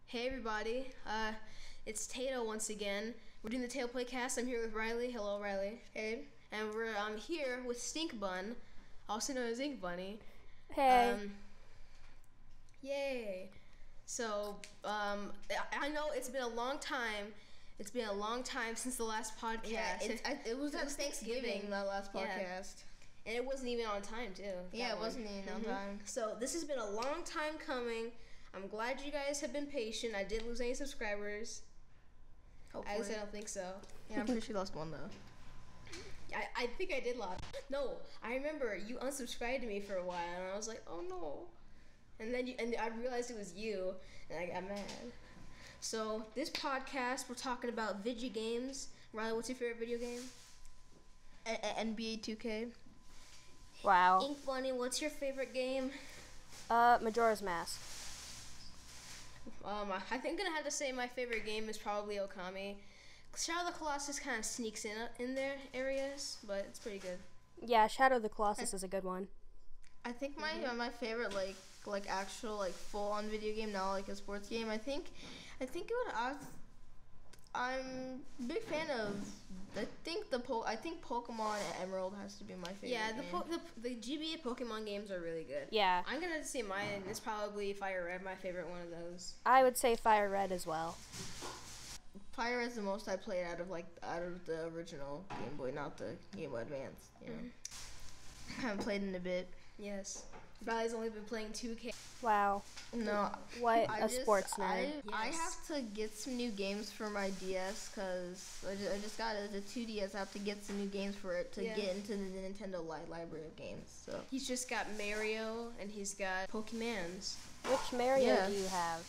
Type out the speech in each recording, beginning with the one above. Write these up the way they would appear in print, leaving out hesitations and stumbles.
Hey everybody, it's Tato once again. We're doing the TaytoPlayCast. I'm here with Riley. Hello, Riley. Hey. And I'm here with StinkBun, also known as InkBunny. Hey. Yay! So, I know it's been a long time. It's been a long time since the last podcast. Yeah, it was at Thanksgiving, the last podcast. And it wasn't even on time, too. Yeah, it wasn't even on time. So, this has been a long time coming. I'm glad you guys have been patient. I didn't lose any subscribers. Hopefully. At least I don't think so. Yeah, I'm pretty sure you lost one, though. I think I did lose. No, I remember you unsubscribed to me for a while, and I was like, oh no. And then I realized it was you, and I got mad. So, this podcast, we're talking about video games. Riley, what's your favorite video game? NBA 2K. Wow. InkBunny, what's your favorite game? Majora's Mask. I think I'm gonna have to say my favorite game is probably Okami. Shadow of the Colossus kind of sneaks in their areas, but it's pretty good. Yeah, Shadow of the Colossus is a good one. I think my favorite like actual full on video game, not like a sports game. I think it would. I'm a big fan of. I think Pokemon Emerald has to be my favorite. Yeah, game. the GBA Pokemon games are really good. Yeah. I'm gonna say mine is probably Fire Red, my favorite one of those. I would say Fire Red as well. Fire Red's the most I played out of the original Game Boy, not the Game Boy Advance. You know, I haven't played in a bit. Yes. Riley's only been playing 2K. Wow. No. What a sports nerd. I have to get some new games for my DS because I just got the 2DS. I have to get some new games for it to get into the Nintendo library of games. So he's just got Mario and he's got Pokemans. Which Mario do you have?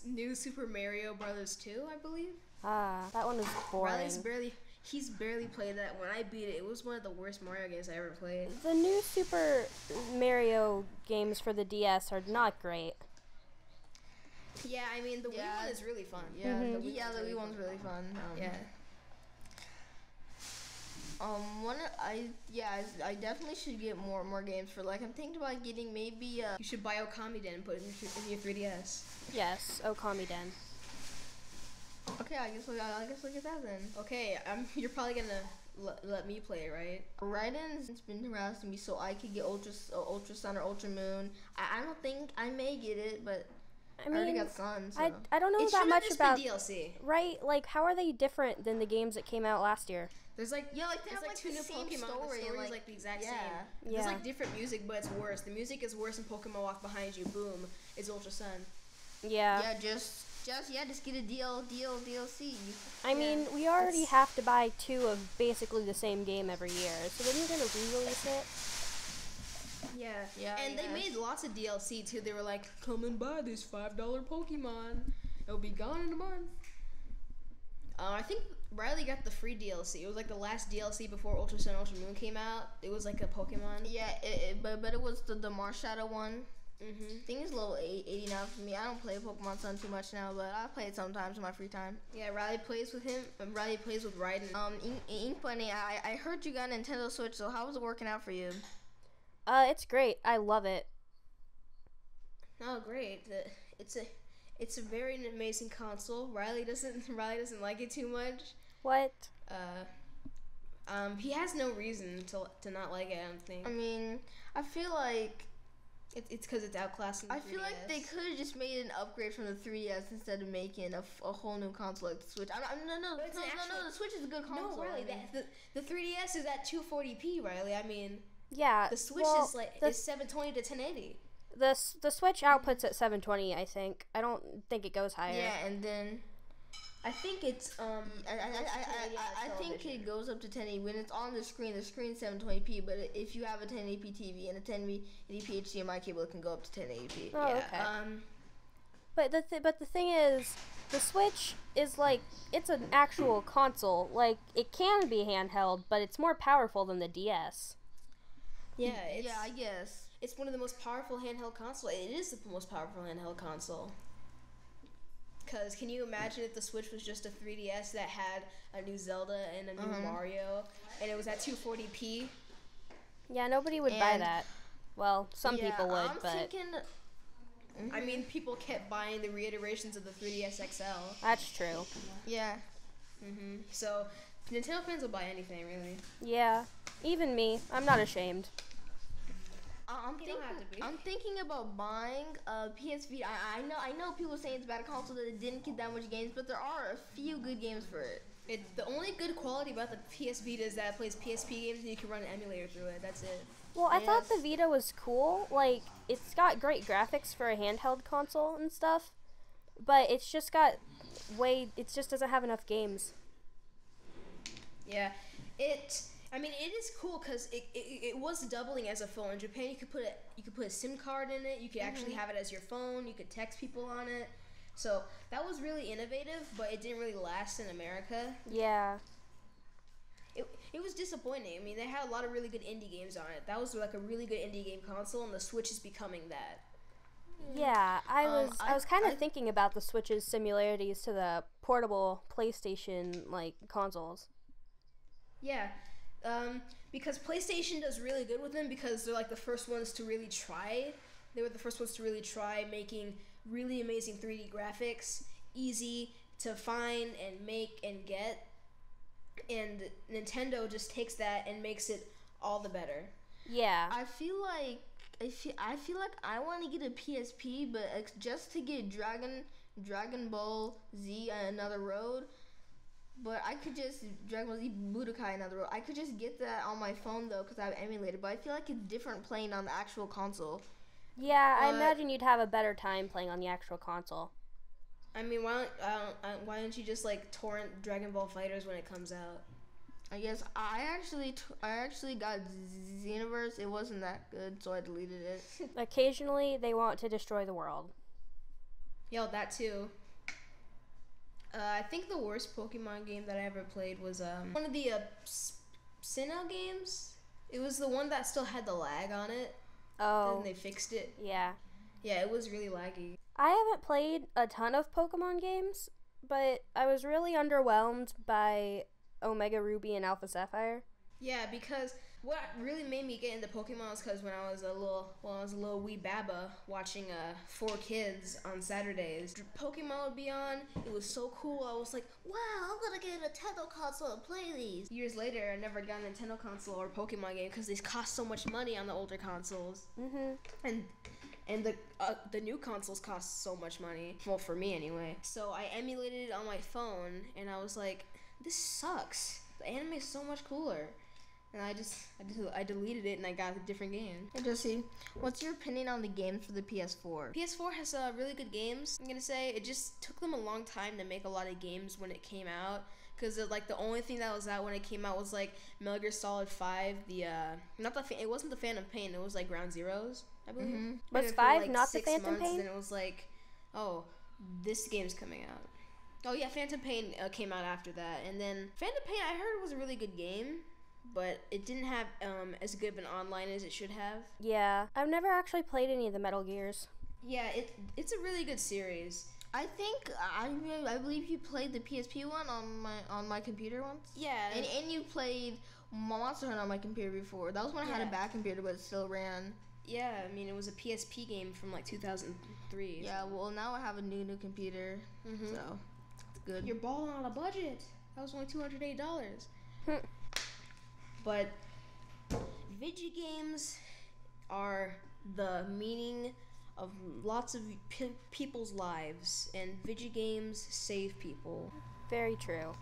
New Super Mario Brothers 2, I believe. That one was boring. He's barely played that. When I beat it, it was one of the worst Mario games I ever played. The new Super Mario games for the DS are not great. Yeah, I mean, the Wii one is really fun. Yeah, the Wii one's really fun. I definitely should get more games for I'm thinking about getting maybe You should buy Okami Den and put it in your 3DS. Yes, Okami Den. Okay, I guess we'll get that then. Okay, you're probably gonna let me play it, right? Raiden's been harassing me so I could get Ultra Sun or Ultra Moon. I don't think I may get it, but I already got Sun. So. I don't know that much about DLC. Right? Like, how are they different than the games that came out last year? There's they have two new same Pokemon. Story The story's and the exact same. Yeah. There's different music, but it's worse. The music is worse in Pokemon Walk Behind You. Boom, it's Ultra Sun. Yeah. Yeah, just get a DLC. I mean, we already have to buy 2 of basically the same game every year, so then you're gonna re-release it. Yeah. And they made lots of DLC too. They were like, come and buy this $5 Pokemon. It'll be gone in a month. I think Riley got the free DLC. It was the last DLC before Ultra Sun, Ultra Moon came out. It was a Pokemon. Yeah, but it was the Marshadow one. I think it's level 80 now for me. I don't play Pokemon Sun too much now, but I play it sometimes in my free time. Yeah, Riley plays with him. Riley plays with Raiden. InkBunny, I heard you got a Nintendo Switch, so how was it working out for you? It's great. I love it. Oh, great. It's a very amazing console. Riley doesn't like it too much. What? He has no reason to not like it, I don't think. I mean, I feel like it's because it's outclassing the 3DS. I feel like they could have just made an upgrade from the 3DS instead of making a whole new console like the Switch. No, the Switch is a good console. No, Riley, the 3DS is at 240p, Riley. I mean, yeah. The Switch is 720 to 1080. The Switch outputs at 720, I think. I don't think it goes higher. Yeah, and then I think it's I think it goes up to 1080 when it's on the screen. The screen's 720p, but if you have a 1080p TV and a 1080p HDMI cable, it can go up to 1080p. Oh, okay. But the thing is, the Switch is it's an actual console. It can be handheld, but it's more powerful than the DS. Yeah, I guess. It's one of the most powerful handheld consoles. It is the most powerful handheld console. Because can you imagine if the Switch was just a 3DS that had a new Zelda and a new Mario, and it was at 240p? Yeah, nobody would buy that. Well, some people would, but... I mean, people kept buying the reiterations of the 3DS XL. That's true. Yeah. So, Nintendo fans will buy anything, really. Yeah. Even me. I'm not ashamed. You don't have to be. I'm thinking about buying a PS Vita. I know people saying it's a bad console that it didn't get that much games, but there are a few good games for it. The only good quality about the PS Vita is that it plays PSP games and you can run an emulator through it. That's it. Well, I thought the Vita was cool. Like, it's got great graphics for a handheld console and stuff, but it's just got it just doesn't have enough games. Yeah, it is cool because it was doubling as a phone. In Japan, you could put a SIM card in it. You could actually have it as your phone. You could text people on it. So that was really innovative, but it didn't really last in America. Yeah. It was disappointing. I mean, they had a lot of really good indie games on it. That was like a really good indie game console, and the Switch is becoming that. Yeah, I was kind of thinking about the Switch's similarities to the portable PlayStation like consoles. Yeah, because PlayStation does really good with them because they're like the first ones to really try. They were the first ones to really try making really amazing 3D graphics, easy to find and make and get. And Nintendo just takes that and makes it all the better. Yeah. I feel like I want to get a PSP, but just to get Dragon Ball Z Another Road. But I could just Dragon Ball Z Budokai Another Road. I could just get that on my phone though, because I have emulated. But I feel like it's different playing on the actual console. Yeah, I imagine you'd have a better time playing on the actual console. I mean, why don't you just like torrent Dragon Ball Fighters when it comes out? I guess I actually got Xenoverse. It wasn't that good, so I deleted it. Occasionally, they want to destroy the world. Yo, that too. I think the worst Pokemon game that I ever played was one of the Sinnoh games. It was the one that still had the lag on it. Oh. And they fixed it. Yeah. Yeah, it was really laggy. I haven't played a ton of Pokemon games, but I was really underwhelmed by Omega Ruby and Alpha Sapphire. Yeah, because what really made me get into Pokemon was because when I was a little wee baba watching 4Kids on Saturdays, Pokemon would be on. It was so cool. I was like, wow, I'm gonna get a Nintendo console and play these. Years later, I never got a Nintendo console or Pokemon game because these cost so much money on the older consoles. And the new consoles cost so much money. Well, for me anyway. So I emulated it on my phone, and I was like, this sucks. The anime is so much cooler. And I deleted it and I got a different game. Hey Jesse, what's your opinion on the games for the PS4? PS4 has really good games. I'm gonna say it just took them a long time to make a lot of games when it came out. Because like the only thing that was out when it came out was like Metal Gear Solid 5. It wasn't the Phantom Pain. It was like Ground Zeroes, I believe. Was 5 not the Phantom Pain? Then it was like, oh, this game's coming out. Oh yeah, Phantom Pain came out after that, and then Phantom Pain I heard was a really good game, but it didn't have as good of an online as it should have. Yeah, I've never actually played any of the Metal Gears. Yeah, it's a really good series. I think I believe you played the PSP one on my computer once. Yeah, and you played Monster Hunter on my computer before. That was when I had a bad computer, but it still ran. Yeah, I mean it was a PSP game from like 2003. Yeah, well now I have a new computer, so it's good. You're balling on a budget. That was only $208. But video games are the meaning of lots of people's lives, and video games save people. Very true.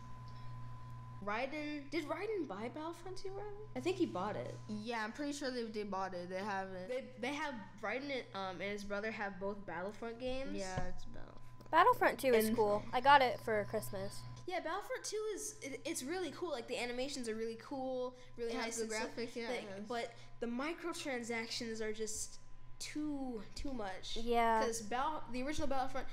Did Raiden buy Battlefront 2, Raiden? I think he bought it. Yeah, I'm pretty sure they bought it. They have it. They have Raiden and his brother have both Battlefront games. Yeah, it's Battlefront 2 is cool. I got it for Christmas. Yeah, Battlefront 2 it's really cool. Like the animations are really cool, really nice. The graphics, yeah. But the microtransactions are just too much. Yeah. Because the original Battlefront,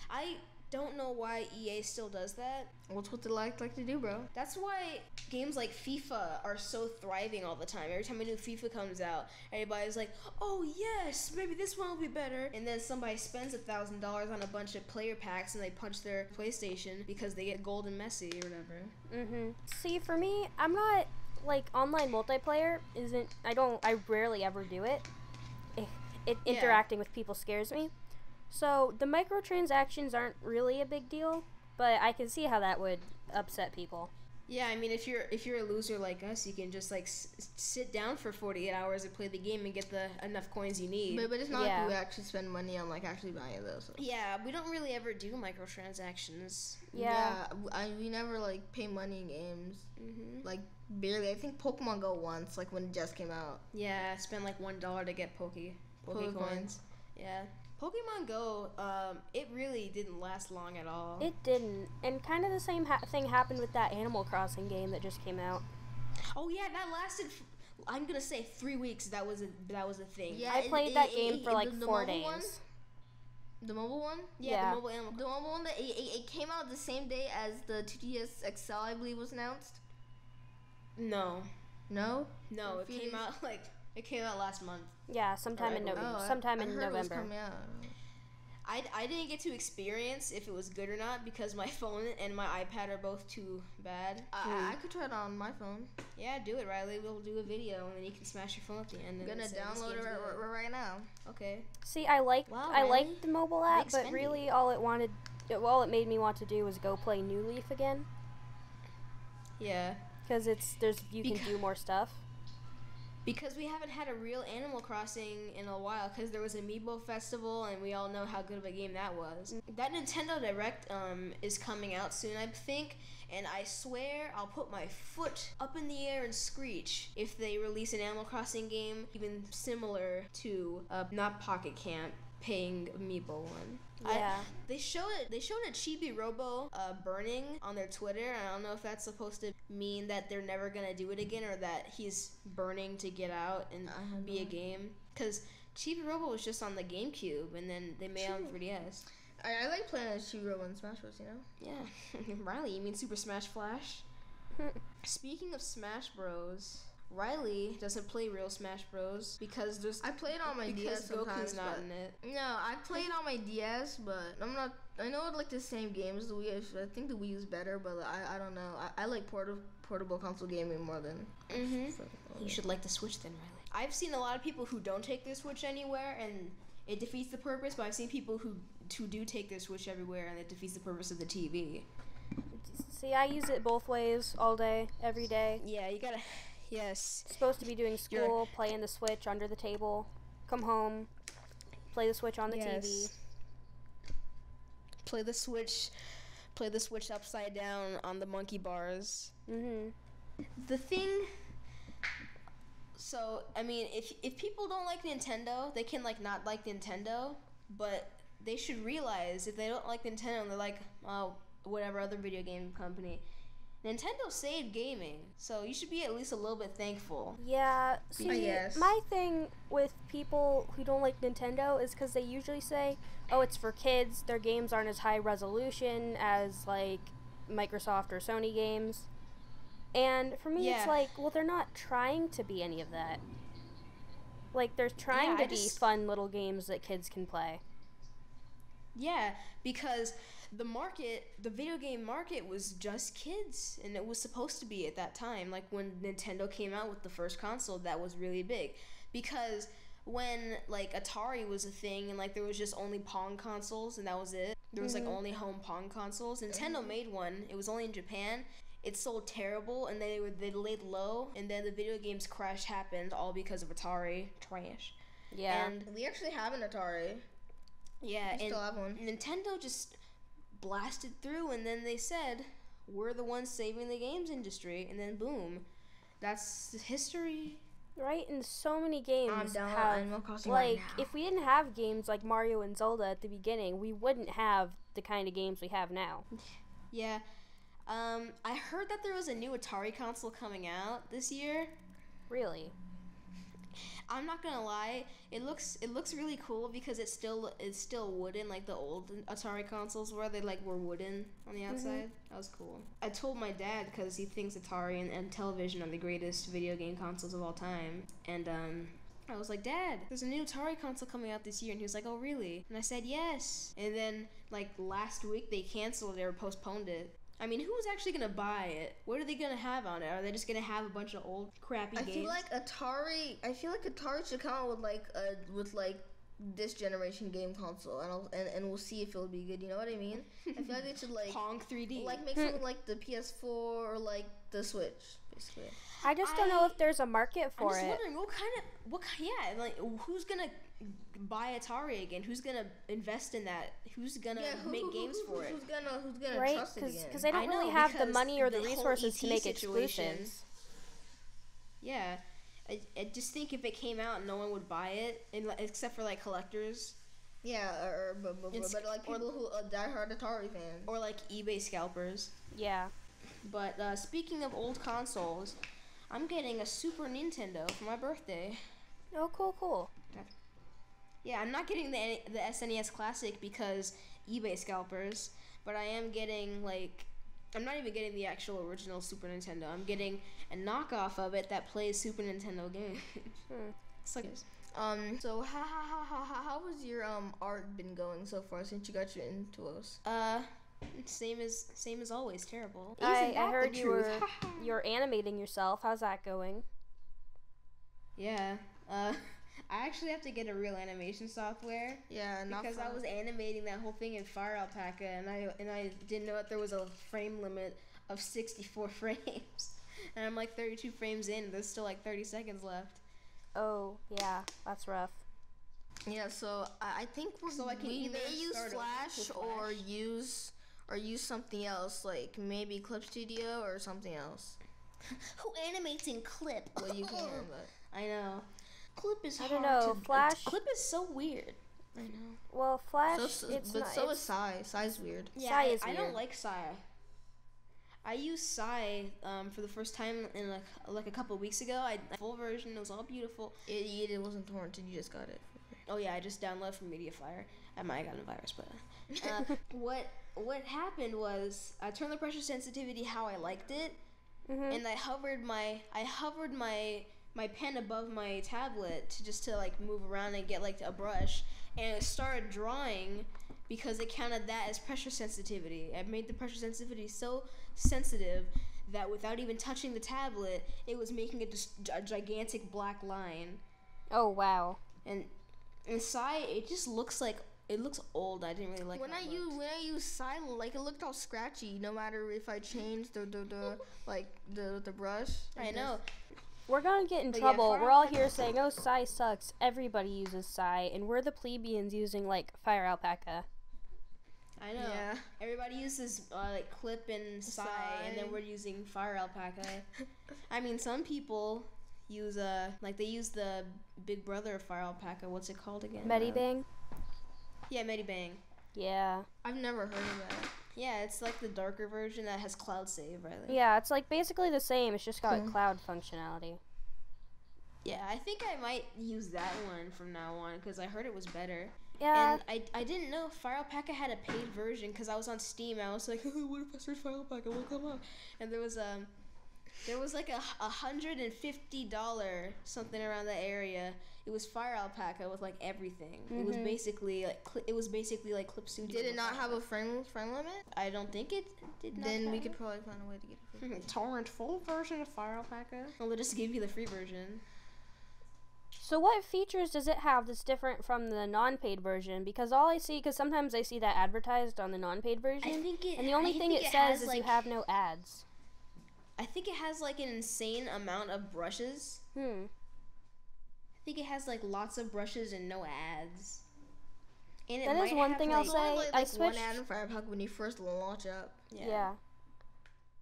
I don't know why EA still does that. What's what they like to do, bro? That's why games like FIFA are so thriving all the time. Every time a new FIFA comes out, everybody's like, oh yes, maybe this one will be better. And then somebody spends $1,000 on a bunch of player packs and they punch their PlayStation because they get gold and Messi or whatever. See, for me, I'm not, like, online multiplayer I rarely ever do it. Interacting with people scares me. So the microtransactions aren't really a big deal, but I can see how that would upset people. Yeah, I mean, if you're a loser like us, you can just like sit down for 48 hours and play the game and get the enough coins you need. But it's not Yeah. like we actually spend money on like actually buying those. Yeah, we don't really ever do microtransactions. Yeah. We never like pay money in games. Mm-hmm. Like barely. I think Pokemon Go once, like when it just came out. Yeah, spend like $1 to get Poke coins. Yeah. Pokemon Go, it really didn't last long at all. It didn't. And kind of the same thing happened with that Animal Crossing game that just came out. Oh yeah, that lasted. I'm gonna say 3 weeks. That was a thing. Yeah, I played that game for like the 4 mobile days. one? The mobile one? Yeah. The mobile animal. The mobile one, it came out the same day as the 2DS XL, I believe, was announced. No, No? it came out last month. Yeah, sometime in November. Oh, sometime I in heard it was November. coming out. I didn't get to experience if it was good or not because my phone and my iPad are both too bad. I could try it on my phone. Yeah, do it, Riley. We'll do a video and then you can smash your phone at the end. I'm gonna download it right now. Okay. See, I liked Wow, I Riley. liked the mobile app, Big but spendy. really all it made me want to do was go play New Leaf again Yeah. because you can do more stuff. Because we haven't had a real Animal Crossing in a while because there was Amiibo Festival and we all know how good of a game that was. That Nintendo Direct is coming out soon, I think, and I swear I'll put my foot up in the air and screech if they release an Animal Crossing game even similar to not Pocket Camp paying Amiibo one. Yeah. They showed a Chibi Robo burning on their Twitter, and I don't know if that's supposed to mean that they're never gonna do it again or that he's burning to get out and be a game. Because Chibi Robo was just on the GameCube, and then they made it on 3DS. I like playing as Shiro in Smash Bros, you know? Yeah. Riley, you mean Super Smash Flash? Speaking of Smash Bros, Riley doesn't play real Smash Bros because I play it on my DS sometimes. Goku's not in it. No, I play it on my DS, but I'm not. I know it like the same games. The Wii, I think the Wii is better, but I don't know. I like portable console gaming more than. You should like the Switch then, Riley. I've seen a lot of people who don't take their Switch anywhere, and it defeats the purpose. But I've seen people who do take their Switch everywhere, and it defeats the purpose of the TV. See, I use it both ways, all day, every day. Yeah, you gotta. Yes. Supposed to be doing school, playing the Switch under the table, come home, play the Switch on the TV. Play the Switch upside down on the monkey bars. The thing. So I mean, if people don't like Nintendo, they can like not like Nintendo, but they should realize if they don't like Nintendo and they're like, oh, whatever other video game company. Nintendo saved gaming, so you should be at least a little bit thankful. Yeah, see, Yes. my thing with people who don't like Nintendo is because they usually say, oh, it's for kids, their games aren't as high resolution as, like, Microsoft or Sony games. And for me, it's like, well, they're not trying to be any of that. Like, they're trying to be fun little games that kids can play. Yeah, because the video game market was just kids, and it was supposed to be at that time. Like when Nintendo came out with the first console, that was really big, because when like Atari was a thing and like there was just only Pong consoles and that was it. There was like only home Pong consoles. Nintendo made one. It was only in Japan. It sold terrible, and they laid low, and then the video games crash happened all because of Atari trash. Yeah. And We actually have an Atari. yeah, We and still have one. Nintendo just blasted through, and then they said, we're the ones saving the games industry, and then boom, that's history. Right, and so many games I'm down on have, Animal Crossing like, right now. if we didn't have games like Mario and Zelda at the beginning, we wouldn't have the kind of games we have now. Yeah. I heard that there was a new Atari console coming out this year. Really. I'm not gonna lie, it looks really cool because it's still wooden like the old Atari consoles were. They like were wooden on the outside. That was cool. I told my dad because he thinks Atari and television are the greatest video game consoles of all time, and I was like, Dad, there's a new Atari console coming out this year, and he was like, oh really? And I said yes. And then like last week they canceled it or postponed it. I mean, who's actually gonna buy it? What are they gonna have on it? Are they just gonna have a bunch of old crappy games? I feel like Atari should come out with this generation game console, and we'll see if it'll be good. You know what I mean? I feel like they should like Pong 3D. like make something like the PS4 or like the Switch, basically. I just don't know if there's a market I'm for just it. wondering like who's gonna buy Atari again? Who's gonna invest in that? Who's gonna make games for it? Who's gonna Right? trust it again? Because they don't I know, really have the because money or the the whole resources to ET make situation. exclusives. Yeah, I just think if it came out, no one would buy it, except for like collectors. Yeah, but like people who are diehard Atari fans. Or like eBay scalpers. Yeah. But speaking of old consoles, I'm getting a Super Nintendo for my birthday. Oh, cool. Yeah, I'm not getting the SNES Classic because eBay scalpers, but I am getting I'm not even getting the actual original Super Nintendo. I'm getting a knockoff of it that plays Super Nintendo games. It's like So how was your art been going so far since you got into us? same as always, terrible. I heard you're animating yourself. How's that going? Yeah. I actually have to get a real animation software. Yeah, because I was animating that whole thing in Fire Alpaca, and I didn't know that there was a frame limit of 64 frames, and I'm like 32 frames in. There's still like 30 seconds left. Oh, yeah, that's rough. Yeah, so I think we may use Flash or use something else, like maybe Clip Studio or something else. Who animates in Clip? Well, you can, but I know. Clip is I hard don't know. Flash. Clip is so weird. I know. Well, Flash. so is Psy. Psy's weird. Yeah, Psy is I weird. don't like Psy. I used Psy for the first time in like a couple of weeks ago. The full version. It was all beautiful. It wasn't torrented. You just got it. Oh yeah, I just downloaded from MediaFire. I might have gotten a virus, but what happened was I turned the pressure sensitivity how I liked it, and I hovered my pen above my tablet to like move around and get like a brush, and it started drawing because it counted that as pressure sensitivity. I made the pressure sensitivity so sensitive that without even touching the tablet, it was making a gigantic black line. Oh, wow. And Psy, it just looks old. I didn't really like when I use Psy, like it looked all scratchy. No matter if I changed the brush. I know. We're gonna get in trouble. We're all here saying, "Oh, Psy sucks." Everybody uses Psy, and we're the plebeians using like Fire Alpaca. I know. Yeah. Everybody uses like Clip and Psy, and then we're using Fire Alpaca. I mean, some people use they use the big brother of Fire Alpaca. What's it called again? Medibang? Yeah, Medibang. Yeah. I've never heard of that. Yeah, it's like the darker version that has cloud save, right? Yeah, it's like basically the same. It's just got cloud functionality. Yeah, I think I might use that one from now on because I heard it was better. Yeah. And I didn't know Fire Alpaca had a paid version because I was on Steam. I was like, what if I search Fire Alpaca? What will come up? And there was like a $150 something around that area. It was Fire Alpaca with like everything. It was basically like Clip Studio. Did it not have a frame limit? I don't think it did. Then we could probably find a way to get it free. Torrent full version of Fire Alpaca. Well, they'll just give you the free version. So what features does it have that's different from the non-paid version? Because sometimes I see that advertised on the non-paid version, and the only thing it says is you have no ads. I think it has like an insane amount of brushes. I think it has like lots of brushes and no ads. And that is one thing I'll say. I switched one ad in Fire Alpaca when you first launch up. Yeah.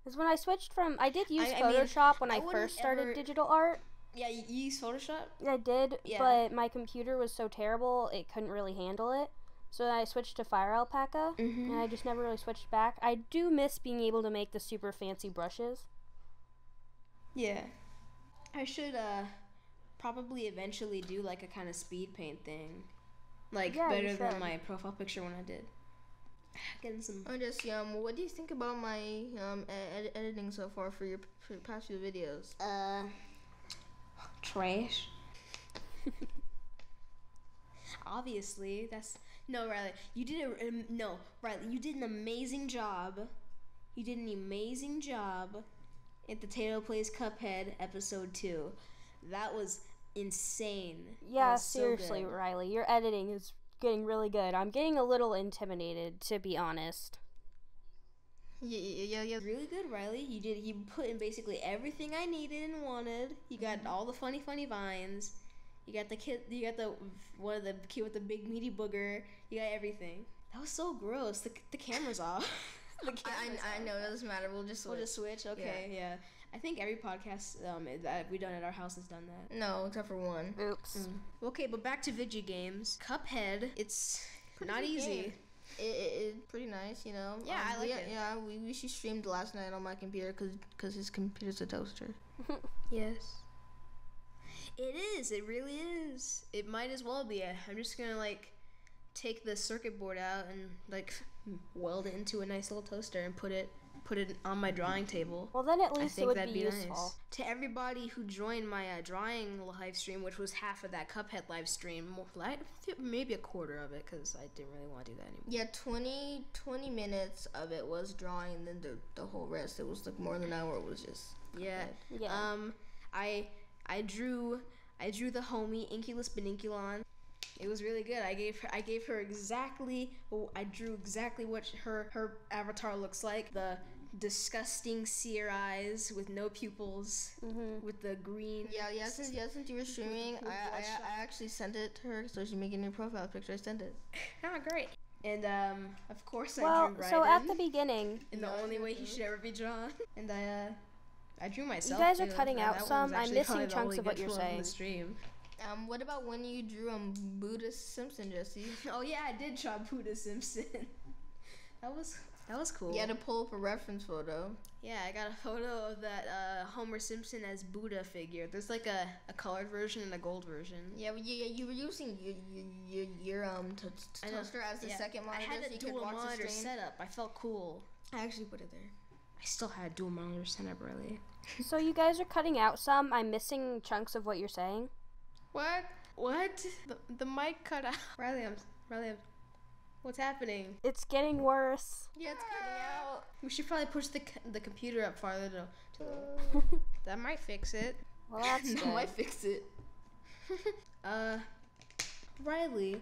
Because when I switched from, I did use Photoshop when I first started digital art. Yeah, you use Photoshop? I did, but my computer was so terrible it couldn't really handle it. So I switched to Fire Alpaca, and I just never really switched back. I do miss being able to make the super fancy brushes. Yeah. I should probably eventually do like a kind of speed paint thing. Like better than my profile picture when I did. Getting some. What do you think about my editing so far for your past few videos? Trash. Obviously, no, Riley. You did you did an amazing job. You did an amazing job at the Tato Plays Cuphead episode 2. That was insane. Yeah, was so seriously, good. Riley, your editing is getting really good. I'm getting a little intimidated, to be honest. Yeah. Really good, Riley. You put in basically everything I needed and wanted. You got all the funny vines. You got the kid. You got the one of the kid with the big meaty booger. You got everything. That was so gross. The camera's off. I know, it doesn't matter. We'll just switch. Okay, yeah. I think every podcast that we've done at our house has done that. No, except for one. Oops. Okay, but back to video games. Cuphead. It's not easy. It's pretty nice, you know. Yeah, I like it. Yeah, we streamed last night on my computer because his computer's a toaster. Yes. It is. It really is. It might as well be. I'm just gonna like take the circuit board out and like weld it into a nice little toaster and put it on my drawing table. Well, then at I least it think would that'd be be useful. nice. To everybody who joined my drawing live stream, which was half of that Cuphead live stream, maybe a quarter of it, because I didn't really want to do that anymore. Yeah, 20 minutes of it was drawing, and then the whole rest, it was like more than an hour. It was just Yeah. Yeah. I drew the homie Inculus Beninculon. It was really good. I gave her exactly. I drew exactly what her avatar looks like. The disgusting sear eyes with no pupils, with the green. Yeah. Since you were streaming, I actually sent it to her, so she made a new profile picture. I sent it. Oh, great. And of course I Well, drew Raiden. so at the beginning, in the only way he should ever be drawn. And I drew myself. you guys are too. cutting That out one was some. I'm actually missing probably the chunks only of what good you're one on saying. the stream. What about when you drew Buddhist Simpson, Jesse? Oh yeah, I did draw Buddha Simpson. That was cool. You had to pull up a reference photo. Yeah, I got a photo of that Homer Simpson as Buddha figure. There's like a colored version and a gold version. Yeah, you were using your toaster as the second monitor. I had so a you could dual watch the monitor stream. setup. I felt cool. I actually put it there. I still had a dual monitor setup, really. so you guys are cutting out some. I'm missing chunks of what you're saying. What? The mic cut out. Riley, what's happening? It's getting worse. Yeah, it's cutting out. We should probably push the computer up farther to that might fix it. Well, that's That good. might fix it. Riley,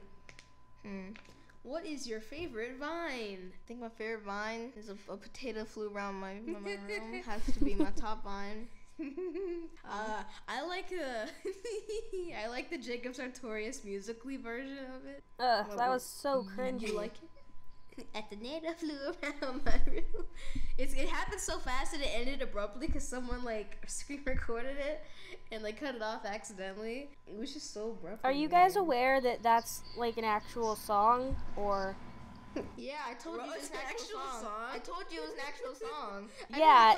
what is your favorite vine? I think my favorite vine is a potato flew around my room. Has to be my top vine. I like I like the Jacob Sartorius Musically version of it. That was so cringy. You like it? At the native flew around my room. It happened so fast and it ended abruptly because someone like screen recorded it and like cut it off accidentally. It was just so abrupt. Are you guys aware that that's like an actual song, or? Yeah, I told you it was an actual song. I told you it was an actual song. Yeah,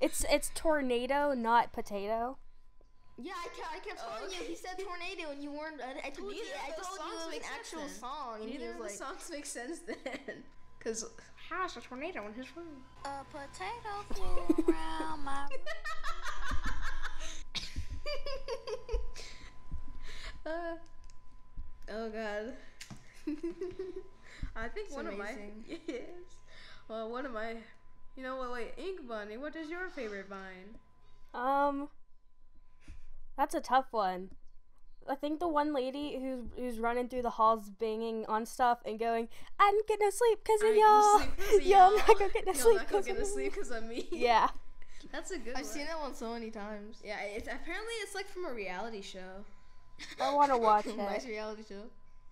it's tornado, not potato. Yeah, I kept telling you. He said tornado, and you weren't. I told you. I told you it was an actual song, and he Neither was of the like, songs make sense then. Cause how's a tornado in his room? A potato flew around my Oh god. I think It's one amazing. of my yes. Well, one of my. You know what? Wait, InkBunny. What is your favorite vine? That's a tough one. I think the one lady who's running through the halls banging on stuff and going, I'm gonna sleep because of y'all. Yo, I'm not gonna get to sleep because of me. Yeah. That's a good I've one. seen that one so many times. Yeah, apparently it's like from a reality show. I want to watch it. Nice reality show.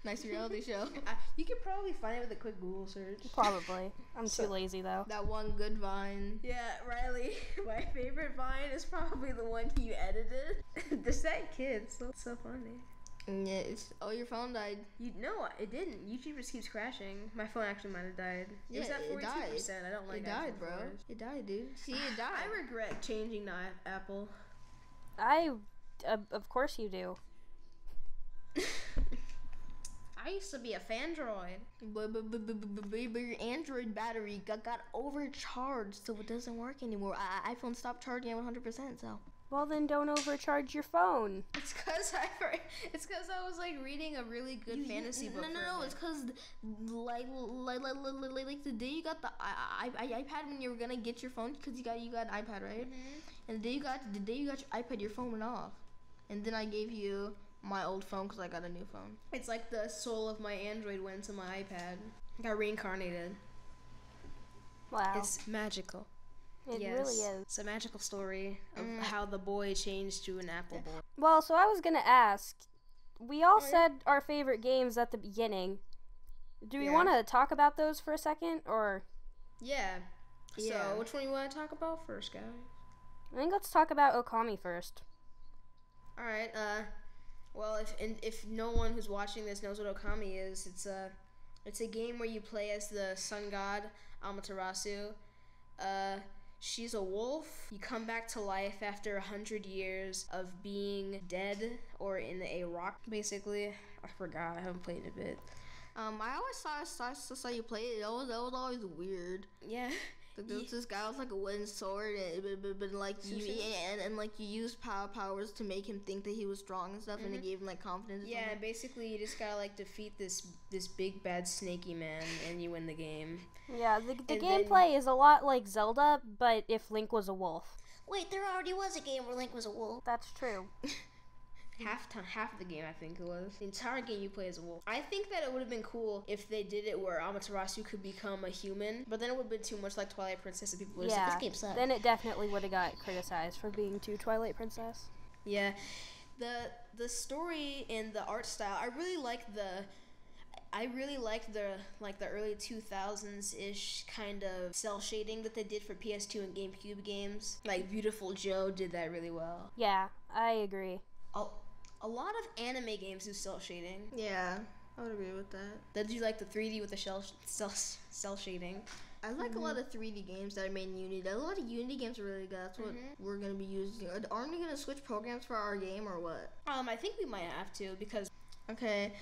Nice reality show. You could probably find it with a quick Google search. Probably. I'm too lazy though. That one good vine. Yeah, Riley, my favorite vine is probably the one you edited. The sad kids, so funny. Yeah, your phone died. No, it didn't. YouTube just keeps crashing. My phone actually might have died. It was at 42%. I don't like it died, Apple bro. phones. It died, dude. See, it died. I regret changing to Apple. Of course you do. I used to be a Fandroid. But your Android battery got overcharged, so it doesn't work anymore. iPhone stopped charging at 100%, so. Well, then don't overcharge your phone. It's because I was like reading a really good fantasy book. No, it's because like the day you got the iPad when you were gonna get your phone, because you got an iPad, right? And the day you got your iPad, your phone went off. and then I gave you my old phone because I got a new phone. It's like the soul of my Android went to my iPad. I got reincarnated. Wow. It's magical. It really is. It's a magical story of how the boy changed to an apple boy. Well, so I was going to ask, we all said our favorite games at the beginning. Do we want to talk about those for a second, or? Yeah. So, which one you want to talk about first, guys? I think let's talk about Okami first. All right. Well, if no one who's watching this knows what Okami is, it's a game where you play as the sun god Amaterasu. She's a wolf. You come back to life after 100 years of being dead or in a rock, basically. I forgot. I haven't played it a bit. I always saw you play it. That was always weird. Yeah. There was this guy with like a wooden sword, but like you use powers to make him think that he was strong and stuff, and it gave him like confidence. Yeah, basically you just gotta like defeat this big bad snaky man, and you win the game. Yeah, the gameplay is a lot like Zelda, but if Link was a wolf. Wait, there already was a game where Link was a wolf. That's true. Half of the game, I think it was. The entire game you play as a wolf. I think that it would have been cool if they did it where Amaterasu could become a human, but then it would have been too much like Twilight Princess, and people would have said, this game sucks. Then it definitely would have got criticized for being too Twilight Princess. Yeah. The story and the art style, I really liked the early 2000s-ish kind of cell shading that they did for PS2 and GameCube games. Like Beautiful Joe did that really well. Yeah, I agree. A lot of anime games do cell shading. Yeah, I would agree with that. They do like the 3D with the cell shading. I like a lot of 3D games that are made in Unity. A lot of Unity games are really good. That's what we're going to be using. Aren't we going to switch programs for our game or what? I think we might have to because... Okay.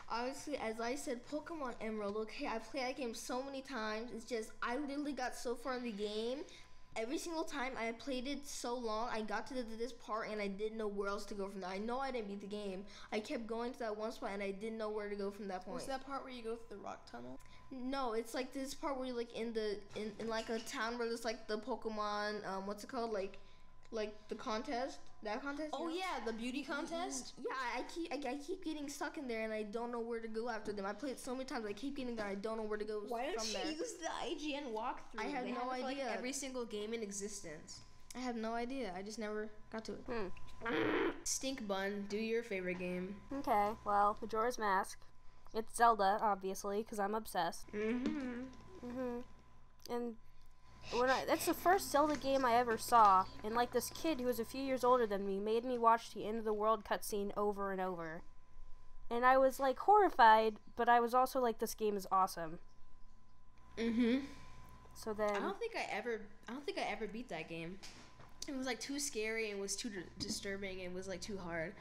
Obviously, as I said, Pokemon Emerald, okay, I played that game so many times. It's just, I literally got so far in the game. Every single time I played it so long, I got to this part and I didn't know where else to go from there. I know I didn't beat the game. I kept going to that one spot and I didn't know where to go from that point. Was that part where you go through the rock tunnel? No, it's like this part where you're like in like a town where there's like the Pokemon, what's it called? Like the contest? That contest? Oh yeah, the beauty contest? Yeah, I keep getting stuck in there and I don't know where to go after them. I played it so many times, I keep getting there, I don't know where to go from there. Why don't you use the IGN walkthrough? I have no idea. Like every single game in existence. I have no idea. I just never got to it. Stink Bun, do your favorite game. Okay, well, Majora's Mask. It's Zelda, obviously, because I'm obsessed. And that's the first Zelda game I ever saw, and like this kid who was a few years older than me made me watch the end of the world cutscene over and over. And I was like horrified, but I was also like, this game is awesome. So then I don't think I ever beat that game. It was like too scary and was too disturbing and was like too hard.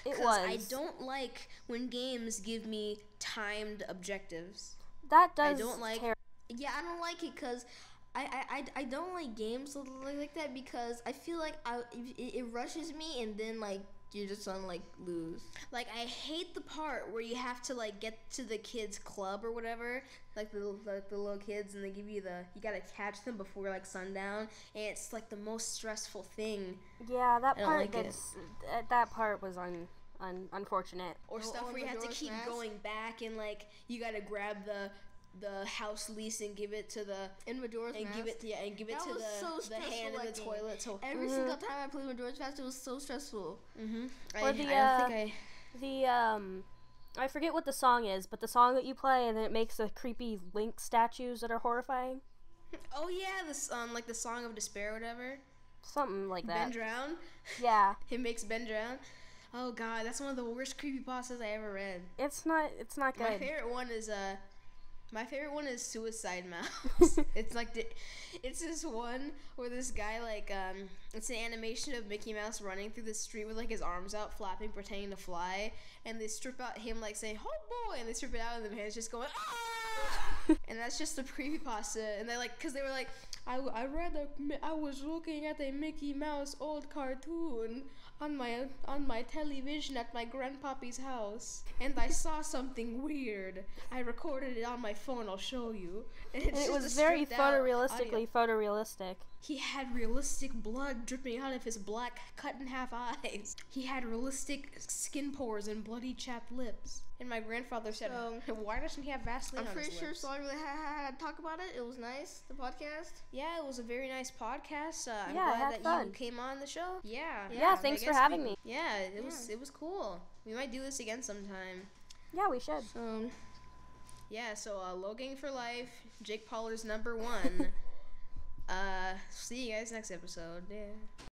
It was. I don't like when games give me timed objectives. That does. I don't like. Yeah, I don't like it because I don't like games like that because I feel like it rushes me and then like you're just gonna like lose. Like I hate the part where you have to like get to the kids club or whatever, like the little kids, and they give you you gotta catch them before like sundown, and it's like the most stressful thing. Yeah, that I don't part like that part was unfortunate. Or stuff where you have to keep going back and like you gotta grab the house lease and give it to the Majora's Mask. Give it to the hand in the toilet. So every single time I played Majora's Mask, it was so stressful. I forget what the song is, but the song that you play and then it makes the creepy Link statues that are horrifying. Oh yeah, this like the Song of Despair or whatever. Something like that. Ben drown. Yeah. It makes Ben drown. Oh god, that's one of the worst creepypastas I ever read. It's not good. My favorite one is Suicide Mouse. It's like it's this one where this guy like it's an animation of Mickey Mouse running through the street with like his arms out flapping pretending to fly, and they strip out him like saying "Oh boy," and they strip it out and the man's just going "Ah!" And that's just the creepypasta. And they like, because they were like, I was looking at a Mickey Mouse old cartoon on my television at my grandpappy's house, and I saw something weird. I recorded it on my phone. I'll show you. And it was very photorealistic. He had realistic blood dripping out of his black, cut-in-half eyes. He had realistic skin pores and bloody chapped lips. And my grandfather said, why doesn't he have Vaseline on his lips? I'm pretty sure so I really had to talk about it. It was nice, the podcast. Yeah, it was a very nice podcast. I'm glad that fun. You came on the show. Yeah, thanks for having me. Yeah, it was cool. We might do this again sometime. Yeah, we should. So Low Gang for Life, Jake Pollard's #1. See you guys next episode. Yeah.